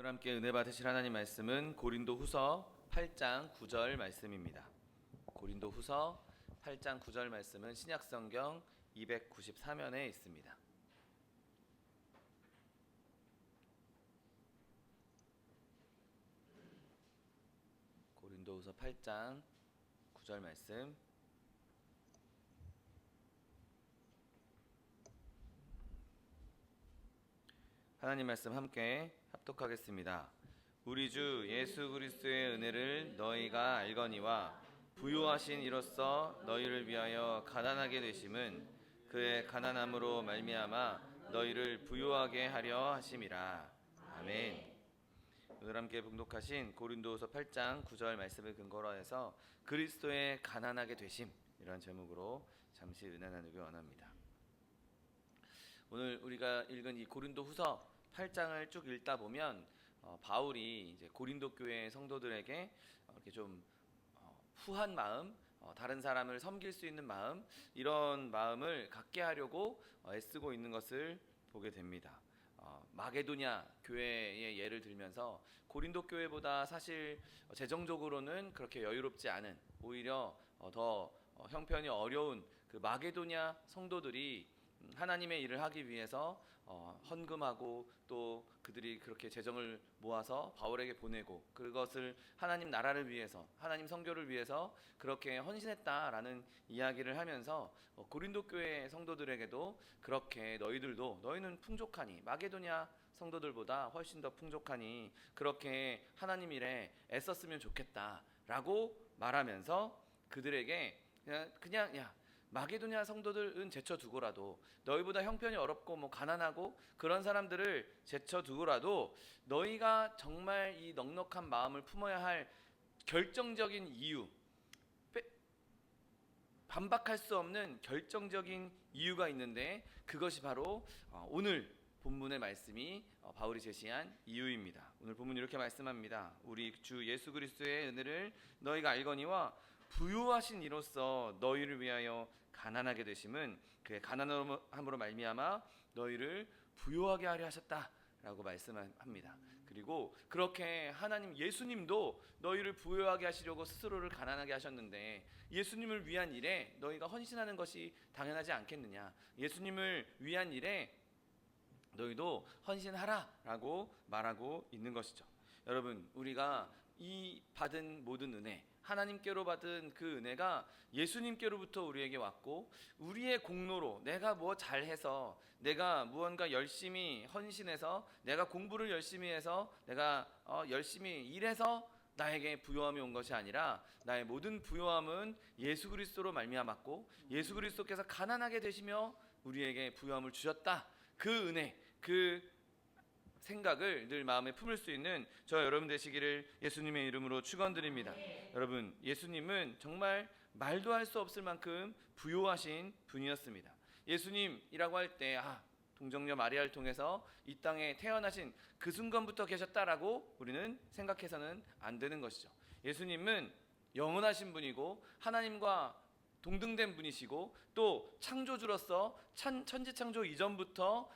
오늘 함께 은혜 받으실 하나님 말씀은 고린도후서 8장 9절 말씀입니다. 고린도후서 8장 9절 말씀은 신약성경 294면에 있습니다. 고린도후서 8장 9절 말씀, 하나님 말씀 함께 합독하겠습니다. 우리 주 예수 그리스도의 은혜를 너희가 알거니와 부요하신 이로써 너희를 위하여 가난하게 되심은 그의 가난함으로 말미암아 너희를 부요하게 하려 하심이라. 아멘. 오늘 함께 봉독하신 고린도후서 8장 9절 말씀을 근거로 해서 그리스도의 가난하게 되심, 이런 제목으로 잠시 은혜 나누기 원합니다. 오늘 우리가 읽은 이 고린도후서 8장을 쭉 읽다 보면 바울이 이제 고린도 교회 성도들에게 이렇게 좀 후한 마음, 다른 사람을 섬길 수 있는 마음, 이런 마음을 갖게 하려고 애쓰고 있는 것을 보게 됩니다. 마게도냐 교회의 예를 들면서 고린도 교회보다 사실 재정적으로는 그렇게 여유롭지 않은, 오히려 더 형편이 어려운 그 마게도냐 성도들이 하나님의 일을 하기 위해서 헌금하고 또 그들이 그렇게 재정을 모아서 바울에게 보내고 그것을 하나님 나라를 위해서, 하나님 선교를 위해서 그렇게 헌신했다라는 이야기를 하면서 고린도 교회 성도들에게도 그렇게 너희는 풍족하니, 마게도냐 성도들보다 훨씬 더 풍족하니 그렇게 하나님 일에 애썼으면 좋겠다라고 말하면서 그들에게 그냥 야, 마게도냐 성도들은 제쳐두고라도, 너희보다 형편이 어렵고 가난하고 그런 사람들을 제쳐두고라도 너희가 정말 이 넉넉한 마음을 품어야 할 결정적인 이유, 반박할 수 없는 결정적인 이유가 있는데, 그것이 바로 오늘 본문의 말씀이 바울이 제시한 이유입니다. 오늘 본문 이렇게 말씀합니다. 우리 주 예수 그리스도의 은혜를 너희가 알거니와 부요하신 이로써 너희를 위하여 가난하게 되심은 그의 가난함으로 말미암아 너희를 부요하게 하려 하셨다라고 말씀합니다. 그리고 그렇게 하나님 예수님도 너희를 부요하게 하시려고 스스로를 가난하게 하셨는데, 예수님을 위한 일에 너희가 헌신하는 것이 당연하지 않겠느냐, 예수님을 위한 일에 너희도 헌신하라라고 말하고 있는 것이죠. 여러분, 우리가 이 받은 모든 은혜, 하나님께로 받은 그 은혜가 예수님께로부터 우리에게 왔고, 우리의 공로로 내가 뭐 잘해서, 내가 무언가 열심히 헌신해서, 내가 공부를 열심히 해서, 내가 열심히 일해서 나에게 부요함이 온 것이 아니라, 나의 모든 부요함은 예수 그리스도로 말미암았고 예수 그리스도께서 가난하게 되시며 우리에게 부요함을 주셨다. 그 은혜, 그 생각을 늘 마음에 품을 수 있는 저 여러분 되시기를 예수님의 이름으로 축원드립니다. 여러분, 예수님은 정말 말도 할 수 없을 만큼 부요하신 분이었습니다. 예수님이라고 할 때 동정녀 마리아를 통해서 이 땅에 태어나신 그 순간부터 계셨다라고 우리는 생각해서는 안 되는 것이죠. 예수님은 영원하신 분이고 하나님과 동등된 분이시고 또 창조주로서 천지창조 이전부터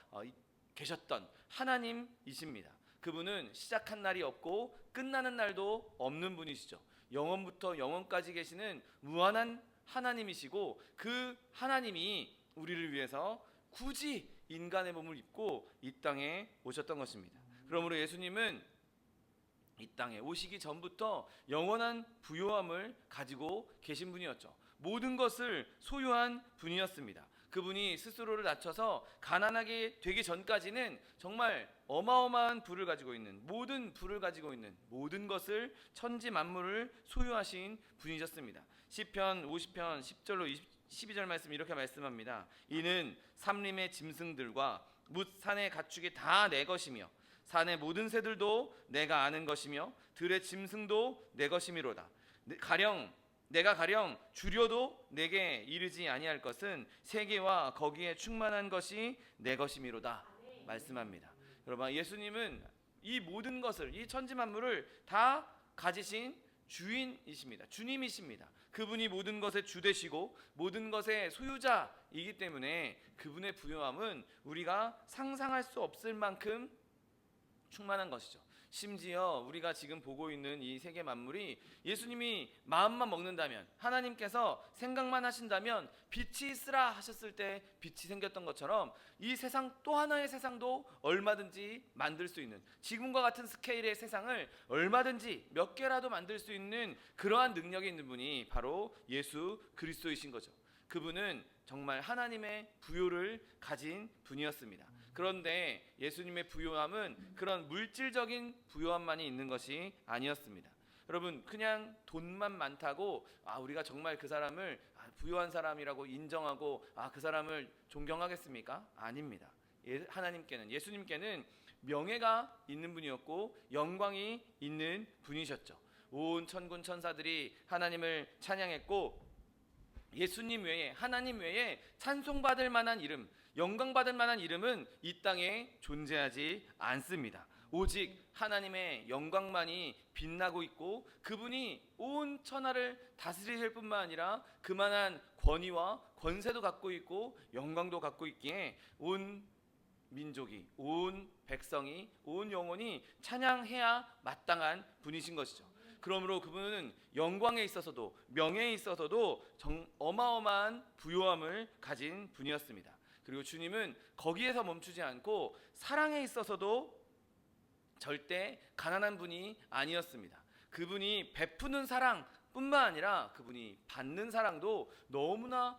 계셨던 하나님이십니다. 그분은 시작한 날이 없고 끝나는 날도 없는 분이시죠. 영원부터 영원까지 계시는 무한한 하나님이시고, 그 하나님이 우리를 위해서 굳이 인간의 몸을 입고 이 땅에 오셨던 것입니다. 그러므로 예수님은 이 땅에 오시기 전부터 영원한 부요함을 가지고 계신 분이었죠. 모든 것을 소유한 분이었습니다. 그분이 스스로를 낮춰서 가난하게 되기 전까지는 정말 어마어마한 부를 가지고 있는, 모든 부를 가지고 있는, 모든 것을, 천지 만물을 소유하신 분이셨습니다. 시편 50편 10절로 12절 말씀 이렇게 말씀합니다. 이는 삼림의 짐승들과 뭇 산의 가축이 다 내 것이며 산의 모든 새들도 내가 아는 것이며 들의 짐승도 내 것이미로다. 내가 가령 줄여도 내게 이르지 아니할 것은 세계와 거기에 충만한 것이 내 것이미로다 말씀합니다. 여러분, 예수님은 이 모든 것을, 이 천지 만물을 다 가지신 주인이십니다. 주님이십니다. 그분이 모든 것의 주 되시고 모든 것의 소유자이기 때문에 그분의 부요함은 우리가 상상할 수 없을 만큼 충만한 것이죠. 심지어 우리가 지금 보고 있는 이 세계 만물이 예수님이 마음만 먹는다면, 하나님께서 생각만 하신다면 빛이 있으라 하셨을 때 빛이 생겼던 것처럼 이 세상 또 하나의 세상도 얼마든지 만들 수 있는, 지금과 같은 스케일의 세상을 얼마든지 몇 개라도 만들 수 있는 그러한 능력이 있는 분이 바로 예수 그리스도이신 거죠. 그분은 정말 하나님의 부요를 가진 분이었습니다. 그런데 예수님의 부요함은 그런 물질적인 부요함만이 있는 것이 아니었습니다. 여러분, 그냥 돈만 많다고 우리가 정말 그 사람을 부요한 사람이라고 인정하고 그 사람을 존경하겠습니까? 아닙니다. 하나님께는, 예수님께는 명예가 있는 분이었고 영광이 있는 분이셨죠. 온 천군 천사들이 하나님을 찬양했고, 예수님 외에, 하나님 외에 찬송받을 만한 이름, 영광받을 만한 이름은 이 땅에 존재하지 않습니다. 오직 하나님의 영광만이 빛나고 있고, 그분이 온 천하를 다스리실 뿐만 아니라 그만한 권위와 권세도 갖고 있고 영광도 갖고 있기에 온 민족이, 온 백성이, 온 영혼이 찬양해야 마땅한 분이신 것이죠. 그러므로 그분은 영광에 있어서도 명예에 있어서도 어마어마한 부요함을 가진 분이었습니다. 그리고 주님은 거기에서 멈추지 않고 사랑에 있어서도 절대 가난한 분이 아니었습니다. 그분이 베푸는 사랑뿐만 아니라 그분이 받는 사랑도 너무나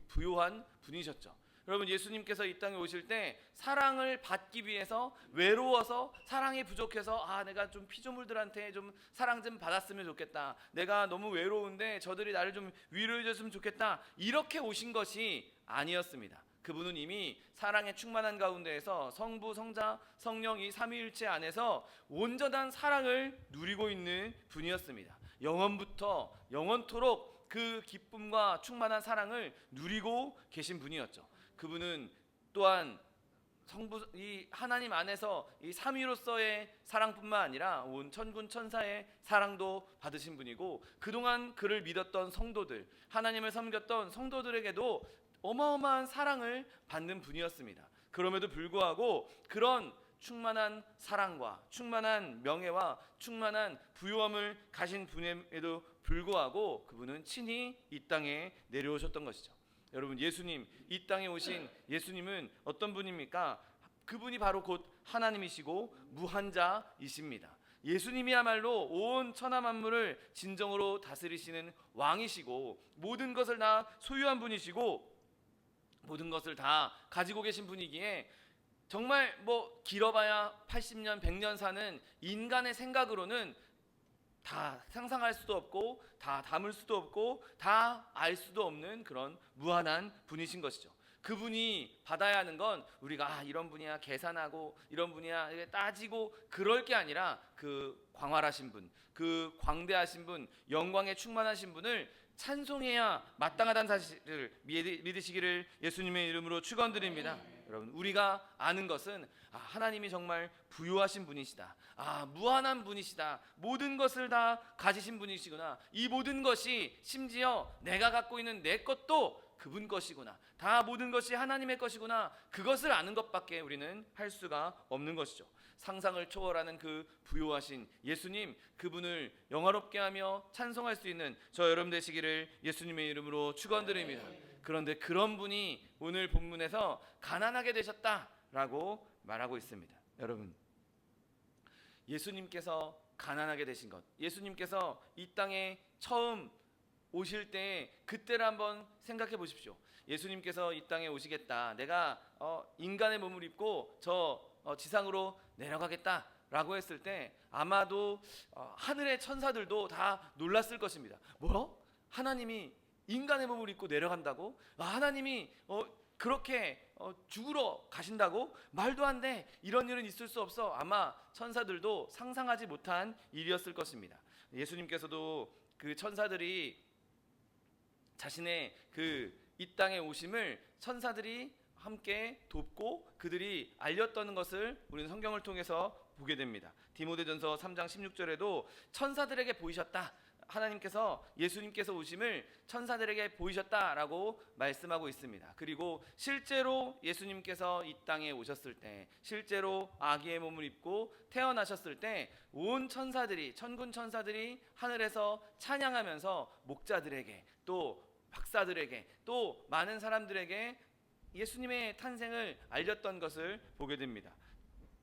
부요한 분이셨죠. 여러분, 예수님께서 이 땅에 오실 때 사랑을 받기 위해서 외로워서, 사랑이 부족해서 내가 좀 피조물들한테 좀 사랑 좀 받았으면 좋겠다, 내가 너무 외로운데 저들이 나를 좀 위로해 줬으면 좋겠다, 이렇게 오신 것이 아니었습니다. 그분은 이미 사랑의 충만한 가운데에서 성부, 성자, 성령 이 삼위일체 안에서 온전한 사랑을 누리고 있는 분이었습니다. 영원부터 영원토록 그 기쁨과 충만한 사랑을 누리고 계신 분이었죠. 그분은 또한 성부, 이 하나님 안에서 이 삼위로서의 사랑뿐만 아니라 온 천군 천사의 사랑도 받으신 분이고, 그동안 그를 믿었던 성도들, 하나님을 섬겼던 성도들에게도 어마어마한 사랑을 받는 분이었습니다. 그럼에도 불구하고 그런 충만한 사랑과 충만한 명예와 충만한 부요함을 가신 분임에도 불구하고 그분은 친히 이 땅에 내려오셨던 것이죠. 여러분, 예수님, 이 땅에 오신 예수님은 어떤 분입니까? 그분이 바로 곧 하나님이시고 무한자이십니다. 예수님이야말로 온 천하 만물을 진정으로 다스리시는 왕이시고, 모든 것을 다 소유한 분이시고 모든 것을 다 가지고 계신 분이기에 정말 길어봐야 80년, 100년 사는 인간의 생각으로는 다 상상할 수도 없고 다 담을 수도 없고 다 알 수도 없는 그런 무한한 분이신 것이죠. 그분이 받아야 하는 건 우리가 이런 분이야 계산하고 이런 분이야 따지고 그럴 게 아니라 그 광활하신 분, 그 광대하신 분, 영광에 충만하신 분을 찬송해야 마땅하다는 사실을 믿으시기를 예수님의 이름으로 축원드립니다. 여러분, 우리가 아는 것은 하나님이 정말 부요하신 분이시다, 무한한 분이시다, 모든 것을 다 가지신 분이시구나, 이 모든 것이 심지어 내가 갖고 있는 내 것도 그분 것이구나, 다 모든 것이 하나님의 것이구나, 그것을 아는 것밖에 우리는 할 수가 없는 것이죠. 상상을 초월하는 그 부요하신 예수님, 그분을 영화롭게 하며 찬송할 수 있는 저 여러분 되시기를 예수님의 이름으로 축원드립니다. 그런데 그런 분이 오늘 본문에서 가난하게 되셨다라고 말하고 있습니다. 여러분, 예수님께서 가난하게 되신 것, 예수님께서 이 땅에 처음 오실 때 그때를 한번 생각해 보십시오. 예수님께서 이 땅에 오시겠다, 내가 인간의 몸을 입고 저 지상으로 내려가겠다라고 했을 때 아마도 하늘의 천사들도 다 놀랐을 것입니다. 뭐요? 하나님이 인간의 몸을 입고 내려간다고? 하나님이 그렇게 죽으러 가신다고? 말도 안 돼, 이런 일은 있을 수 없어. 아마 천사들도 상상하지 못한 일이었을 것입니다. 예수님께서도 그 천사들이 자신의 그 이 땅에 오심을 천사들이 함께 돕고 그들이 알렸던 것을 우리는 성경을 통해서 보게 됩니다. 디모데전서 3장 16절에도 천사들에게 보이셨다, 하나님께서 예수님께서 오심을 천사들에게 보이셨다라고 말씀하고 있습니다. 그리고 실제로 예수님께서 이 땅에 오셨을 때, 실제로 아기의 몸을 입고 태어나셨을 때 온 천사들이, 천군 천사들이 하늘에서 찬양하면서 목자들에게, 또 박사들에게, 또 많은 사람들에게 예수님의 탄생을 알렸던 것을 보게 됩니다.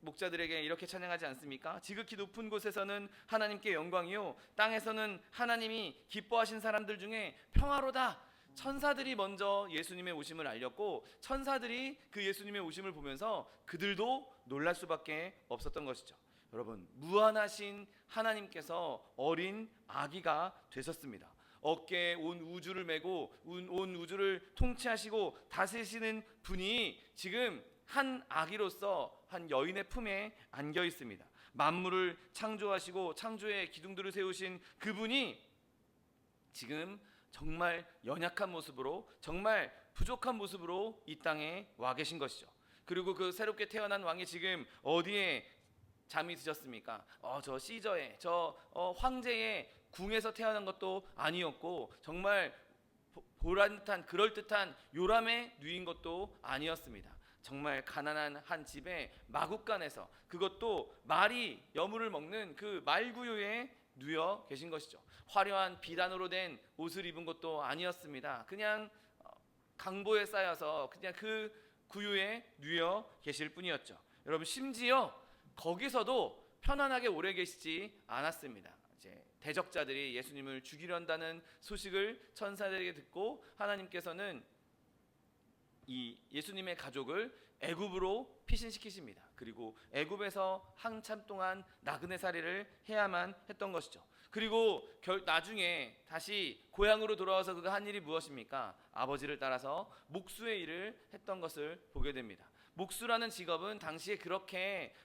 목자들에게 이렇게 찬양하지 않습니까? 지극히 높은 곳에서는 하나님께 영광이요, 땅에서는 하나님이 기뻐하신 사람들 중에 평화로다. 천사들이 먼저 예수님의 오심을 알렸고, 천사들이 그 예수님의 오심을 보면서 그들도 놀랄 수밖에 없었던 것이죠. 여러분, 무한하신 하나님께서 어린 아기가 되셨습니다. 어깨에 온 우주를 메고 온 우주를 통치하시고 다스리시는 분이 지금 한 아기로서 한 여인의 품에 안겨 있습니다. 만물을 창조하시고 창조의 기둥들을 세우신 그분이 지금 정말 연약한 모습으로, 정말 부족한 모습으로 이 땅에 와 계신 것이죠. 그리고 그 새롭게 태어난 왕이 지금 어디에 잠이 드셨습니까? 저 시저의, 황제의 궁에서 태어난 것도 아니었고, 정말 보란듯한, 그럴듯한 요람에 누인 것도 아니었습니다. 정말 가난한 한 집에 마국간에서, 그것도 말이 여물을 먹는 그 말구유에 누워 계신 것이죠. 화려한 비단으로 된 옷을 입은 것도 아니었습니다. 그냥 강보에 쌓여서 그냥 그 구유에 누워 계실 뿐이었죠. 여러분, 심지어 거기서도 편안하게 오래 계시지 않았습니다. 이제 대적자들이 예수님을 죽이려 한다는 소식을 천사들에게 듣고 하나님께서는 이 예수님의 가족을 애굽으로 피신시키십니다. 그리고 애굽에서 한참 동안 나그네살이를 해야만 했던 것이죠. 그리고 나중에 다시 고향으로 돌아와서 그가 한 일이 무엇입니까? 아버지를 따라서 목수의 일을 했던 것을 보게 됩니다. 목수라는 직업은 당시에 그렇게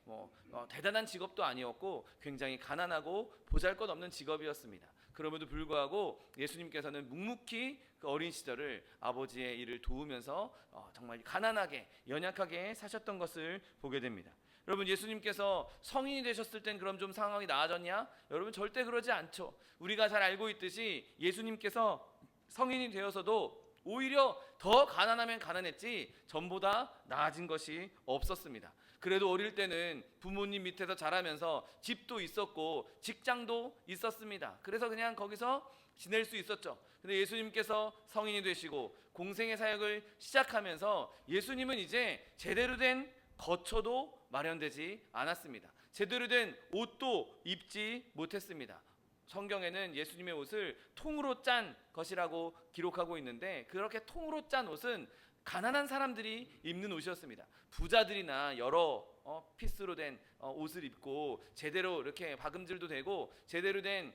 대단한 직업도 아니었고 굉장히 가난하고 보잘것없는 직업이었습니다. 그럼에도 불구하고 예수님께서는 묵묵히 그 어린 시절을 아버지의 일을 도우면서 정말 가난하게, 연약하게 사셨던 것을 보게 됩니다. 여러분, 예수님께서 성인이 되셨을 땐 그럼 좀 상황이 나아졌냐? 여러분, 절대 그러지 않죠. 우리가 잘 알고 있듯이 예수님께서 성인이 되어서도 오히려 더 가난하면 가난했지 전보다 나아진 것이 없었습니다. 그래도 어릴 때는 부모님 밑에서 자라면서 집도 있었고 직장도 있었습니다. 그래서 그냥 거기서 지낼 수 있었죠. 근데 예수님께서 성인이 되시고 공생의 사역을 시작하면서 예수님은 이제 제대로 된 거처도 마련되지 않았습니다. 제대로 된 옷도 입지 못했습니다. 성경에는 예수님의 옷을 통으로 짠 것이라고 기록하고 있는데, 그렇게 통으로 짠 옷은 가난한 사람들이 입는 옷이었습니다. 부자들이나 여러 피스로 된 옷을 입고 제대로 이렇게 박음질도 되고 제대로 된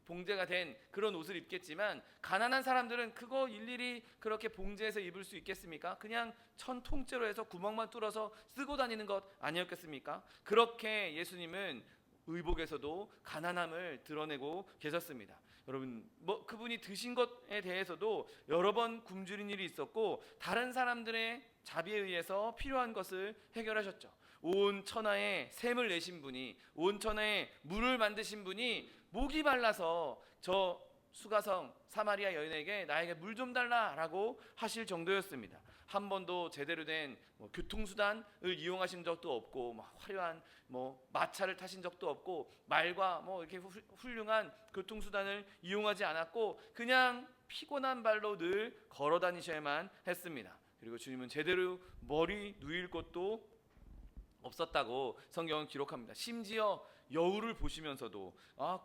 봉제가 된 그런 옷을 입겠지만, 가난한 사람들은 그거 일일이 그렇게 봉제해서 입을 수 있겠습니까? 그냥 천 통째로 해서 구멍만 뚫어서 쓰고 다니는 것 아니었겠습니까? 그렇게 예수님은 의복에서도 가난함을 드러내고 계셨습니다. 여러분, 그분이 드신 것에 대해서도 여러 번 굶주린 일이 있었고 다른 사람들의 자비에 의해서 필요한 것을 해결하셨죠. 온 천하에 샘을 내신 분이, 온 천하에 물을 만드신 분이 목이 말라서 저 수가성 사마리아 여인에게 나에게 물 좀 달라라고 하실 정도였습니다. 한 번도 제대로 된 교통수단을 이용하신 적도 없고, 화려한 마차를 타신 적도 없고, 말과 이렇게 훌륭한 교통수단을 이용하지 않았고, 그냥 피곤한 발로 늘 걸어 다니셔야만 했습니다. 그리고 주님은 제대로 머리 누일 곳도 없었다고 성경은 기록합니다. 심지어 여우를 보시면서도,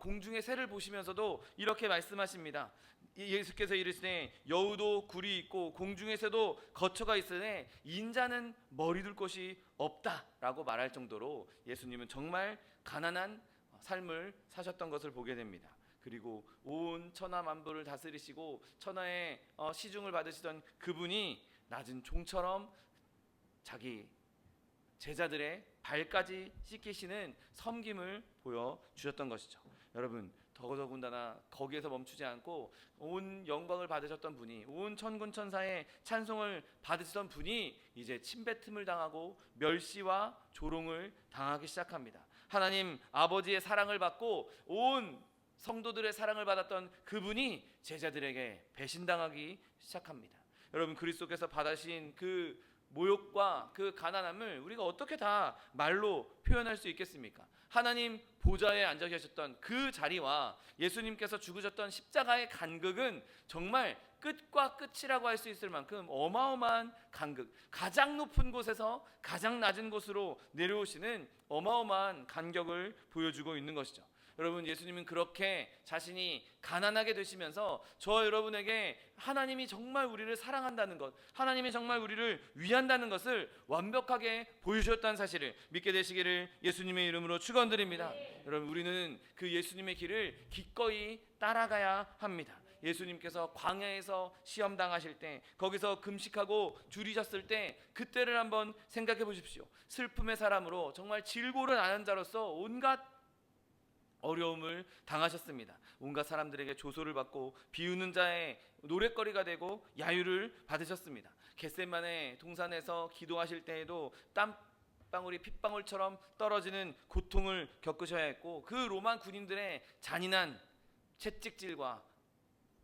공중의 새를 보시면서도 이렇게 말씀하십니다. 예수께서 이르시되 여우도 굴이 있고 공중의 새도 거처가 있으되 인자는 머리 둘 곳이 없다라고 말할 정도로 예수님은 정말 가난한 삶을 사셨던 것을 보게 됩니다. 그리고 온 천하 만부를 다스리시고 천하의 시중을 받으시던 그분이 낮은 종처럼 자기 제자들의 발까지 씻기시는 섬김을 보여주셨던 것이죠. 여러분, 더더군다나 거기에서 멈추지 않고 온 영광을 받으셨던 분이, 온 천군 천사의 찬송을 받으시던 분이 이제 침뱉음을 당하고 멸시와 조롱을 당하기 시작합니다. 하나님 아버지의 사랑을 받고 온 성도들의 사랑을 받았던 그분이 제자들에게 배신당하기 시작합니다. 여러분, 그리스도께서 받으신 그 모욕과 그 가난함을 우리가 어떻게 다 말로 표현할 수 있겠습니까? 하나님 보좌에 앉아 계셨던 그 자리와 예수님께서 죽으셨던 십자가의 간극은 정말 끝과 끝이라고 할 수 있을 만큼 어마어마한 간극, 가장 높은 곳에서 가장 낮은 곳으로 내려오시는 어마어마한 간격을 보여주고 있는 것이죠. 여러분, 예수님은 그렇게 자신이 가난하게 되시면서 저 여러분에게 하나님이 정말 우리를 사랑한다는 것, 하나님이 정말 우리를 위한다는 것을 완벽하게 보여주셨다는 사실을 믿게 되시기를 예수님의 이름으로 축원드립니다. 여러분, 우리는 그 예수님의 길을 기꺼이 따라가야 합니다. 예수님께서 광야에서 시험 당하실 때, 거기서 금식하고 줄이셨을 때, 그때를 한번 생각해 보십시오. 슬픔의 사람으로 정말 질고를 아는 자로서 온갖 어려움을 당하셨습니다. 온갖 사람들에게 조소를 받고 비우는 자의 노랫거리가 되고 야유를 받으셨습니다. 겟세마네 동산에서 기도하실 때에도 땀방울이 핏방울처럼 떨어지는 고통을 겪으셔야 했고, 그 로마 군인들의 잔인한 채찍질과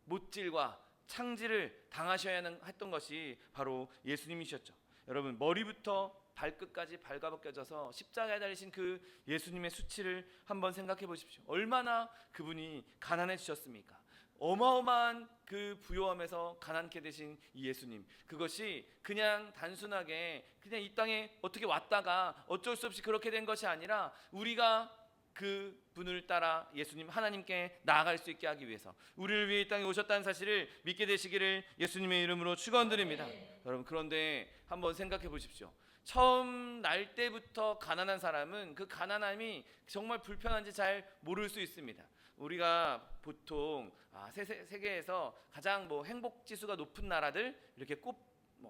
못질과 창질을 당하셔야 했던 것이 바로 예수님이셨죠. 여러분, 머리부터 발끝까지 발가벗겨져서 십자가에 달리신 그 예수님의 수치를 한번 생각해 보십시오. 얼마나 그분이 가난해지셨습니까? 어마어마한 그 부요함에서 가난케 되신 이 예수님, 그것이 그냥 단순하게 그냥 이 땅에 어떻게 왔다가 어쩔 수 없이 그렇게 된 것이 아니라 우리가 그 분을 따라 예수님 하나님께 나아갈 수 있게 하기 위해서 우리를 위해 이 땅에 오셨다는 사실을 믿게 되시기를 예수님의 이름으로 축원드립니다. 여러분, 그런데 한번 생각해 보십시오. 처음 날 때부터 가난한 사람은 그 가난함이 정말 불편한지 잘 모를 수 있습니다. 우리가 보통 세계에서 가장 행복 지수가 높은 나라들 이렇게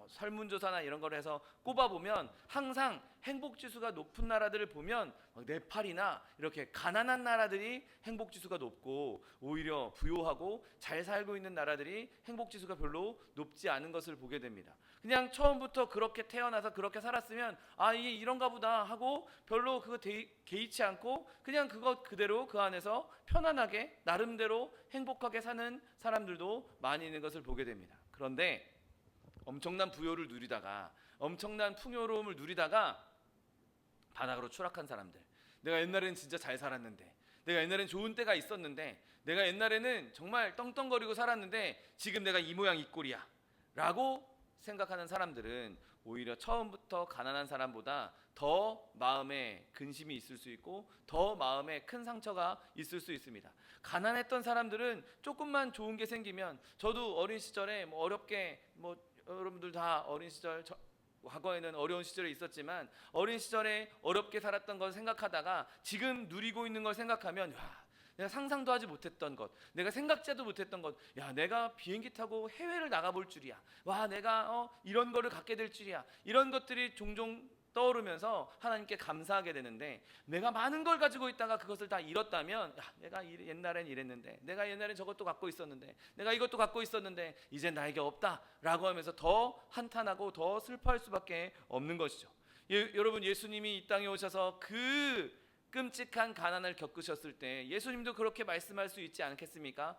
설문조사나 이런 걸 해서 꼽아보면 항상 행복지수가 높은 나라들을 보면 네팔이나 이렇게 가난한 나라들이 행복지수가 높고, 오히려 부유하고 잘 살고 있는 나라들이 행복지수가 별로 높지 않은 것을 보게 됩니다. 그냥 처음부터 그렇게 태어나서 그렇게 살았으면 이게 이런가 보다 하고 별로 그거 개의치 않고 그냥 그것 그대로 그 안에서 편안하게 나름대로 행복하게 사는 사람들도 많이 있는 것을 보게 됩니다. 그런데 엄청난 부요를 누리다가, 엄청난 풍요로움을 누리다가 바닥으로 추락한 사람들, 내가 옛날에는 진짜 잘 살았는데, 내가 옛날엔 좋은 때가 있었는데, 내가 옛날에는 정말 떵떵거리고 살았는데 지금 내가 이 모양 이 꼴이야 라고 생각하는 사람들은 오히려 처음부터 가난한 사람보다 더 마음에 근심이 있을 수 있고 더 마음에 큰 상처가 있을 수 있습니다. 가난했던 사람들은 조금만 좋은 게 생기면, 저도 어린 시절에 어렵게 여러분들 다 어린 시절 과거에는 어려운 시절이 있었지만 어린 시절에 어렵게 살았던 걸 생각하다가 지금 누리고 있는 걸 생각하면 내가 상상도 하지 못했던 것, 내가 생각지도 못했던 것, 내가 비행기 타고 해외를 나가볼 줄이야, 내가 이런 거를 갖게 될 줄이야, 이런 것들이 종종 떠오르면서 하나님께 감사하게 되는데, 내가 많은 걸 가지고 있다가 그것을 다 잃었다면 내가 옛날엔 이랬는데, 내가 옛날엔 저것도 갖고 있었는데, 내가 이것도 갖고 있었는데 이제 나에게 없다라고 하면서 더 한탄하고 더 슬퍼할 수밖에 없는 것이죠. 여러분, 예수님이 이 땅에 오셔서 그 끔찍한 가난을 겪으셨을 때 예수님도 그렇게 말씀할 수 있지 않겠습니까?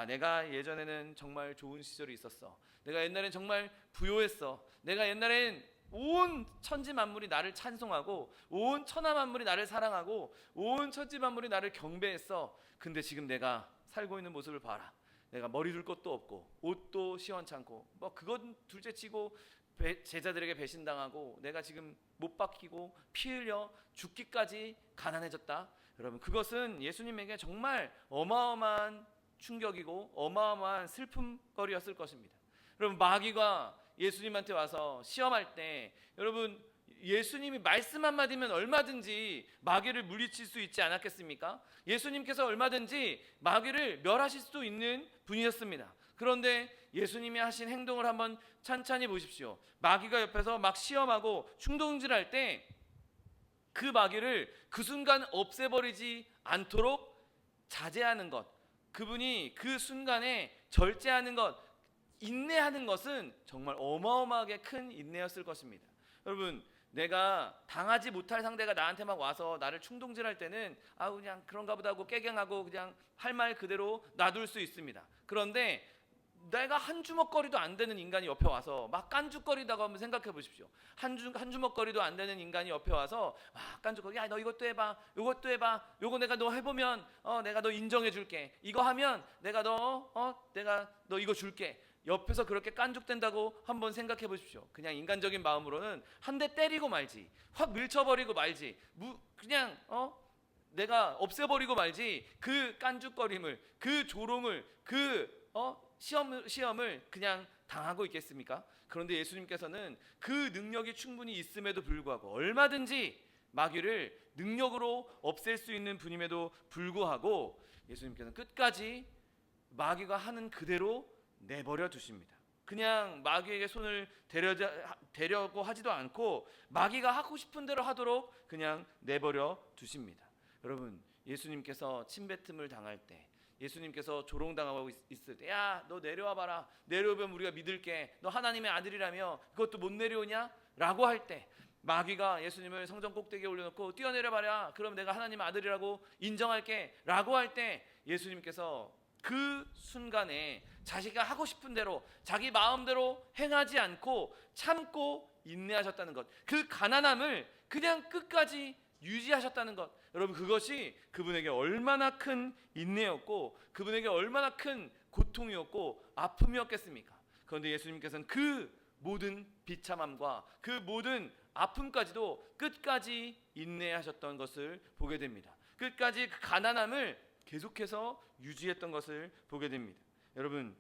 내가 예전에는 정말 좋은 시절이 있었어, 내가 옛날엔 정말 부요했어, 내가 옛날엔 온 천지 만물이 나를 찬송하고 온 천하 만물이 나를 사랑하고 온 천지 만물이 나를 경배했어. 근데 지금 내가 살고 있는 모습을 봐라. 내가 머리 둘 것도 없고 옷도 시원찮고 그건 둘째치고 제자들에게 배신당하고 내가 지금 못 박히고 피 흘려 죽기까지 가난해졌다. 여러분, 그것은 예수님에게 정말 어마어마한 충격이고 어마어마한 슬픔거리였을 것입니다. 여러분, 마귀가 예수님한테 와서 시험할 때, 여러분, 예수님이 말씀 한마디면 얼마든지 마귀를 물리칠 수 있지 않았겠습니까? 예수님께서 얼마든지 마귀를 멸하실 수도 있는 분이셨습니다. 그런데 예수님이 하신 행동을 한번 찬찬히 보십시오. 마귀가 옆에서 막 시험하고 충동질할 때 그 마귀를 그 순간 없애버리지 않도록 자제하는 것, 그분이 그 순간에 절제하는 것, 인내하는 것은 정말 어마어마하게 큰 인내였을 것입니다. 여러분, 내가 당하지 못할 상대가 나한테 막 와서 나를 충동질할 때는 그냥 그런가 보다 하고 깨갱하고 그냥 할 말 그대로 놔둘 수 있습니다. 그런데 내가 한 주먹거리도 안 되는 인간이 옆에 와서 막 깐죽거리다가 한번 생각해 보십시오. 한 주먹거리도 안 되는 인간이 옆에 와서 막 깐죽거리, 야 너 이것도 해봐, 이것도 해봐, 요거 내가 너 해보면 내가 너 인정해 줄게, 이거 하면 내가 너 이거 줄게. 옆에서 그렇게 깐죽댄다고 한번 생각해 보십시오. 그냥 인간적인 마음으로는 한 대 때리고 말지, 확 밀쳐버리고 말지, 그냥 내가 없애버리고 말지, 그 깐죽거림을, 그 조롱을, 그 시험을 그냥 당하고 있겠습니까? 그런데 예수님께서는 그 능력이 충분히 있음에도 불구하고, 얼마든지 마귀를 능력으로 없앨 수 있는 분임에도 불구하고 예수님께서는 끝까지 마귀가 하는 그대로 내버려 두십니다. 그냥 마귀에게 손을 대려고 하지도 않고 마귀가 하고 싶은 대로 하도록 그냥 내버려 두십니다. 여러분, 예수님께서 침뱉음을 당할 때, 예수님께서 조롱당하고 있을 때, 야 너 내려와 봐라, 내려오면 우리가 믿을게, 너 하나님의 아들이라며 그것도 못 내려오냐? 라고 할 때, 마귀가 예수님을 성전 꼭대기에 올려놓고 뛰어내려 봐라, 그럼 내가 하나님의 아들이라고 인정할게 라고 할 때, 예수님께서 그 순간에 자기가 하고 싶은 대로 자기 마음대로 행하지 않고 참고 인내하셨다는 것, 그 가난함을 그냥 끝까지 유지하셨다는 것, 여러분 그것이 그분에게 얼마나 큰 인내였고 그분에게 얼마나 큰 고통이었고 아픔이었겠습니까? 그런데 예수님께서는 그 모든 비참함과 그 모든 아픔까지도 끝까지 인내하셨던 것을 보게 됩니다. 끝까지 그 가난함을 계속해서 유지했던 것을 보게 됩니다. 여러분,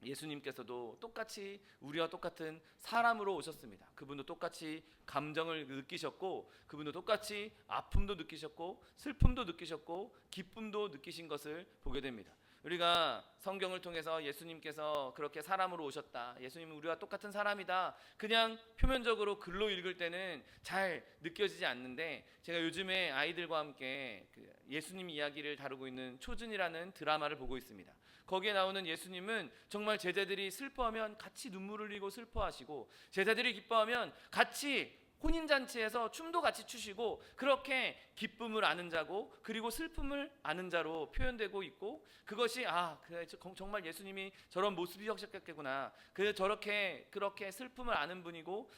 예수님께서도 똑같이 우리와 똑같은 사람으로 오셨습니다. 그분도 똑같이 감정을 느끼셨고, 그분도 똑같이 아픔도 느끼셨고, 슬픔도 느끼셨고, 기쁨도 느끼신 것을 보게 됩니다. 우리가 성경을 통해서 예수님께서 그렇게 사람으로 오셨다, 예수님은 우리와 똑같은 사람이다, 그냥 표면적으로 글로 읽을 때는 잘 느껴지지 않는데, 제가 요즘에 아이들과 함께 예수님 이야기를 다루고 있는 초즌이라는 드라마를 보고 있습니다. 거기에 나오는 예수님은 정말 제자들이 슬퍼하면 같이 눈물을 흘리고 슬퍼하시고, 제자들이 기뻐하면 같이 혼인잔치에서 춤도 같이 추시고, 그렇게 기쁨을 아는 자고 그리고 슬픔을 아는 자로 표현되고 있고, 그것이 그래, 정말 예수님이 저런 모습이셨겠구나, 그렇게 슬픔을 아는 분이고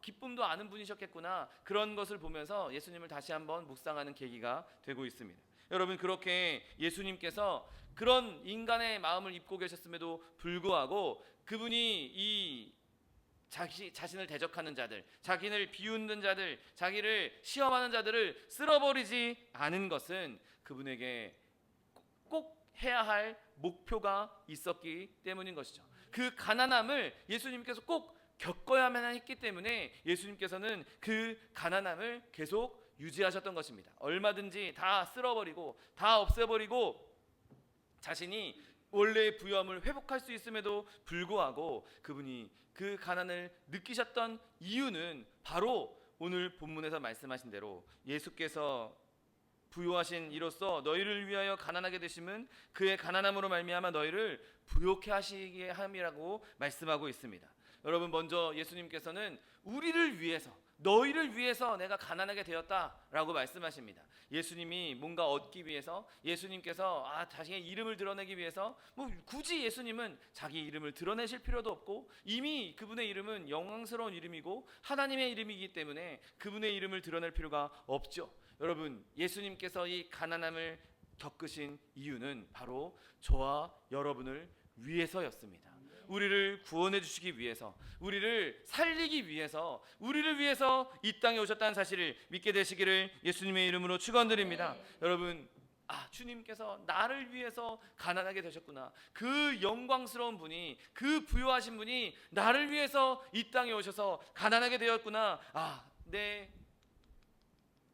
기쁨도 아는 분이셨겠구나, 그런 것을 보면서 예수님을 다시 한번 묵상하는 계기가 되고 있습니다. 여러분, 그렇게 예수님께서 그런 인간의 마음을 입고 계셨음에도 불구하고 그분이 이 자신을 대적하는 자들, 자기를 비웃는 자들, 자기를 시험하는 자들을 쓸어버리지 않은 것은 그분에게 꼭 해야 할 목표가 있었기 때문인 것이죠. 그 가난함을 예수님께서 꼭 겪어야만 했기 때문에 예수님께서는 그 가난함을 계속 유지하셨던 것입니다. 얼마든지 다 쓸어버리고 다 없애버리고 자신이 원래의 부유함을 회복할 수 있음에도 불구하고 그분이 그 가난을 느끼셨던 이유는 바로 오늘 본문에서 말씀하신 대로 예수께서 부요하신 이로써 너희를 위하여 가난하게 되심은 그의 가난함으로 말미암아 너희를 부요케 하시게 함이라고 말씀하고 있습니다. 여러분, 먼저 예수님께서는 우리를 위해서, 너희를 위해서 내가 가난하게 되었다라고 말씀하십니다. 예수님이 뭔가 얻기 위해서, 예수님께서 자신의 이름을 드러내기 위해서 굳이 예수님은 자기 이름을 드러내실 필요도 없고, 이미 그분의 이름은 영광스러운 이름이고 하나님의 이름이기 때문에 그분의 이름을 드러낼 필요가 없죠. 여러분, 예수님께서 이 가난함을 겪으신 이유는 바로 저와 여러분을 위해서였습니다. 우리를 구원해 주시기 위해서, 우리를 살리기 위해서, 우리를 위해서 이 땅에 오셨다는 사실을 믿게 되시기를 예수님의 이름으로 축원드립니다. 여러분, 주님께서 나를 위해서 가난하게 되셨구나, 그 영광스러운 분이, 그 부요하신 분이 나를 위해서 이 땅에 오셔서 가난하게 되었구나, 내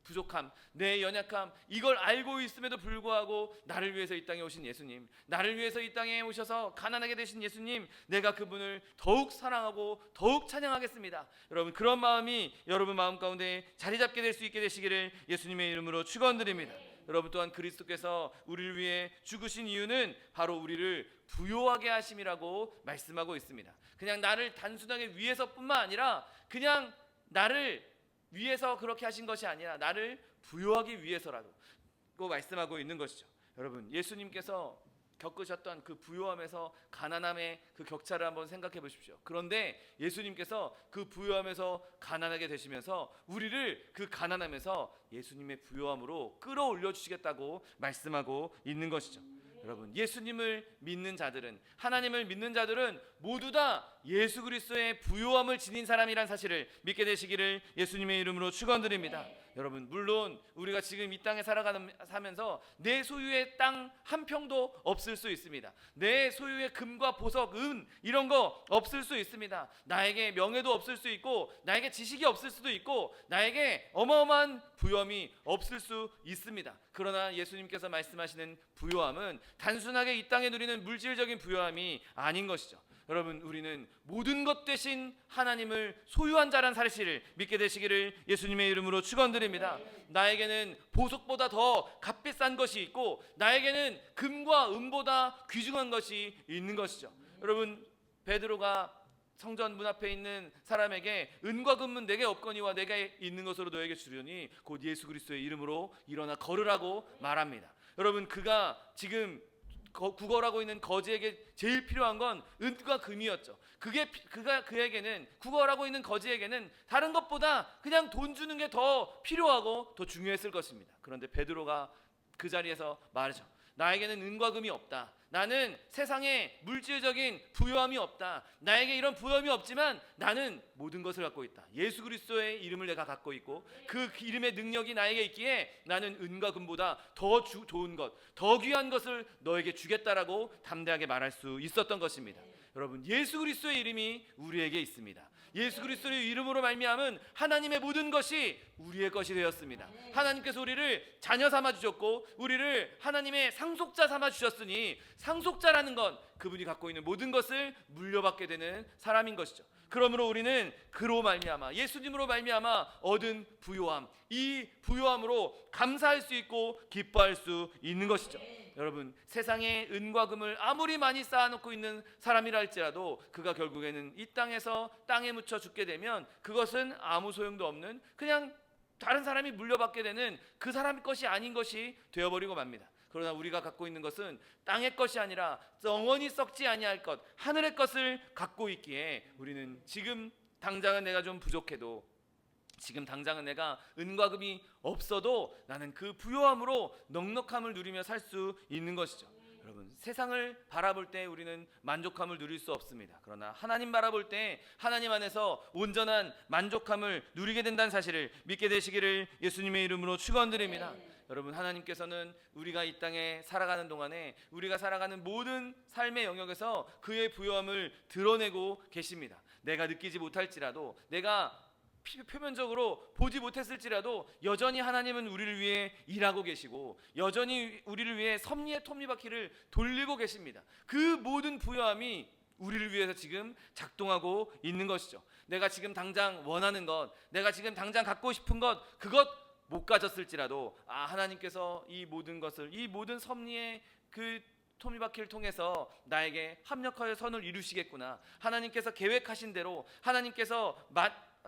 부족함, 내 연약함, 이걸 알고 있음에도 불구하고 나를 위해서 이 땅에 오신 예수님, 나를 위해서 이 땅에 오셔서 가난하게 되신 예수님, 내가 그분을 더욱 사랑하고 더욱 찬양하겠습니다. 여러분, 그런 마음이 여러분 마음 가운데 자리 잡게 될 수 있게 되시기를 예수님의 이름으로 축원드립니다. 여러분, 또한 그리스도께서 우리를 위해 죽으신 이유는 바로 우리를 부요하게 하심이라고 말씀하고 있습니다. 그냥 나를 단순하게 위해서뿐만 아니라 그냥 나를 위해서 그렇게 하신 것이 아니라 나를 부요하기 위해서라도 고 말씀하고 있는 것이죠. 여러분, 예수님께서 겪으셨던 그 부요함에서 가난함의 그 격차를 한번 생각해 보십시오. 그런데 예수님께서 그 부요함에서 가난하게 되시면서 우리를 그 가난함에서 예수님의 부요함으로 끌어올려 주시겠다고 말씀하고 있는 것이죠. 여러분, 예수님을 믿는 자들은, 하나님을 믿는 자들은 모두 다 예수 그리스도의 부요함을 지닌 사람이란 사실을 믿게 되시기를 예수님의 이름으로 축원드립니다. 여러분, 물론 우리가 지금 이 땅에 살면서 내 소유의 땅 한 평도 없을 수 있습니다. 내 소유의 금과 보석, 은 이런 거 없을 수 있습니다. 나에게 명예도 없을 수 있고, 나에게 지식이 없을 수도 있고, 나에게 어마어마한 부요함이 없을 수 있습니다. 그러나 예수님께서 말씀하시는 부요함은 단순하게 이 땅에 누리는 물질적인 부요함이 아닌 것이죠. 여러분, 우리는 모든 것 대신 하나님을 소유한 자란 사실을 믿게 되시기를 예수님의 이름으로 축원드립니다. 나에게는 보석보다 더 값비싼 것이 있고, 나에게는 금과 은보다 귀중한 것이 있는 것이죠. 여러분, 베드로가 성전 문 앞에 있는 사람에게 은과 금은 내게 없거니와 내게 있는 것으로 너에게 주려니 곧 예수 그리스도의 이름으로 일어나 걸으라고 말합니다. 여러분, 그가 지금 구걸하고 있는 거지에게 제일 필요한 건 은과 금이었죠. 그에게는, 구걸하고 있는 거지에게는 다른 것보다 그냥 돈 주는 게 더 필요하고 더 중요했을 것입니다. 그런데 베드로가 그 자리에서 말하죠. 나에게는 은과 금이 없다. 나는 세상에 물질적인 부요함이 없다. 나에게 이런 부요함이 없지만 나는 모든 것을 갖고 있다. 예수 그리스도의 이름을 내가 갖고 있고, 그 이름의 능력이 나에게 있기에 나는 은과 금보다 더 좋은 것, 더 귀한 것을 너에게 주겠다라고 담대하게 말할 수 있었던 것입니다. 여러분, 예수 그리스도의 이름이 우리에게 있습니다. 예수 그리스도의 이름으로 말미암은 하나님의 모든 것이 우리의 것이 되었습니다. 하나님께서 우리를 자녀 삼아 주셨고, 우리를 하나님의 상속자 삼아 주셨으니, 상속자라는 건 그분이 갖고 있는 모든 것을 물려받게 되는 사람인 것이죠. 그러므로 우리는 그로 말미암아, 예수님으로 말미암아 얻은 부요함, 이 부요함으로 감사할 수 있고 기뻐할 수 있는 것이죠. 여러분, 세상에 은과 금을 아무리 많이 쌓아놓고 있는 사람이라 할지라도 그가 결국에는 이 땅에서 땅에 묻혀 죽게 되면 그것은 아무 소용도 없는, 그냥 다른 사람이 물려받게 되는 그 사람 것이 아닌 것이 되어버리고 맙니다. 그러나 우리가 갖고 있는 것은 땅의 것이 아니라 영원히 썩지 아니할 것, 하늘의 것을 갖고 있기에 우리는 지금 당장은 내가 좀 부족해도, 지금 당장은 내가 은과 금이 없어도 나는 그 부요함으로 넉넉함을 누리며 살 수 있는 것이죠. 여러분, 세상을 바라볼 때 우리는 만족함을 누릴 수 없습니다. 그러나 하나님 바라볼 때 하나님 안에서 온전한 만족함을 누리게 된다는 사실을 믿게 되시기를 예수님의 이름으로 축원드립니다. 여러분, 하나님께서는 우리가 이 땅에 살아가는 동안에 우리가 살아가는 모든 삶의 영역에서 그의 부요함을 드러내고 계십니다. 내가 느끼지 못할지라도, 내가 표면적으로 보지 못했을지라도 여전히 하나님은 우리를 위해 일하고 계시고, 여전히 우리를 위해 섭리의 톱니바퀴를 돌리고 계십니다. 그 모든 부요함이 우리를 위해서 지금 작동하고 있는 것이죠. 내가 지금 당장 원하는 것, 내가 지금 당장 갖고 싶은 것, 그것 못 가졌을지라도 하나님께서 이 모든 것을, 이 모든 섭리의 그 톱니바퀴를 통해서 나에게 합력하여 선을 이루시겠구나, 하나님께서 계획하신 대로, 하나님께서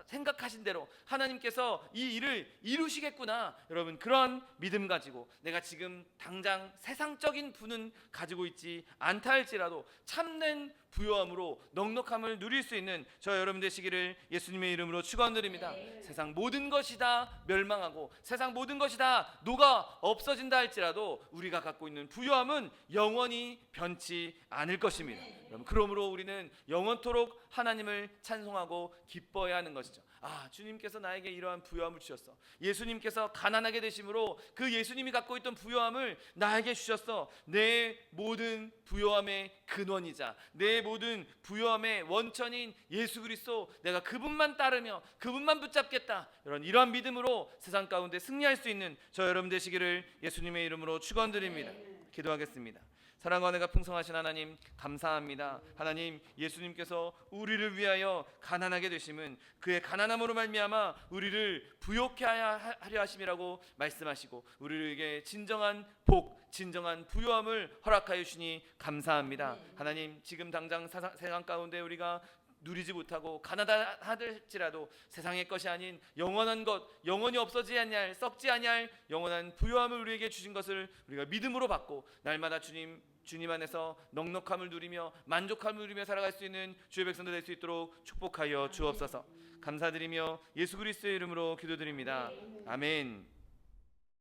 생각하신 대로 하나님께서 이 일을 이루시겠구나, 여러분, 그런 믿음 가지고 내가 지금 당장 세상적인 부는 가지고 있지 않다 할지라도 참된 부요함으로 넉넉함을 누릴 수 있는 저 여러분 되시기를 예수님의 이름으로 축원드립니다. 세상 모든 것이 다 멸망하고 세상 모든 것이 다 녹아 없어진다 할지라도 우리가 갖고 있는 부요함은 영원히 변치 않을 것입니다. 그러므로 우리는 영원토록 하나님을 찬송하고 기뻐해야 하는 것이죠. 주님께서 나에게 이러한 부요함을 주셨어. 예수님께서 가난하게 되심으로 그 예수님이 갖고 있던 부요함을 나에게 주셨어. 내 모든 부요함의 근원이자 내 모든 부요함의 원천인 예수 그리스도, 내가 그분만 따르며 그분만 붙잡겠다, 이러한 믿음으로 세상 가운데 승리할 수 있는 저 여러분 되시기를 예수님의 이름으로 축원드립니다. 기도하겠습니다. 사랑과 은혜가 풍성하신 하나님, 감사합니다. 하나님, 예수님께서 우리를 위하여 가난하게 되심은 그의 가난함으로 말미암아 우리를 부요케 하려 하심이라고 말씀하시고, 우리에게 진정한 복, 진정한 부요함을 허락하여 주시니 감사합니다. 하나님, 지금 당장 세상 가운데 우리가 누리지 못하고 가난하할지라도 세상의 것이 아닌 영원한 것, 영원히 없어지지 아니할, 썩지 아니할 영원한 부요함을 우리에게 주신 것을 우리가 믿음으로 받고 날마다 주님 안에서 넉넉함을 누리며 만족함을 누리며 살아갈 수 있는 주의 백성들 될 수 있도록 축복하여 주옵소서. 감사드리며 예수 그리스도의 이름으로 기도드립니다. 아멘.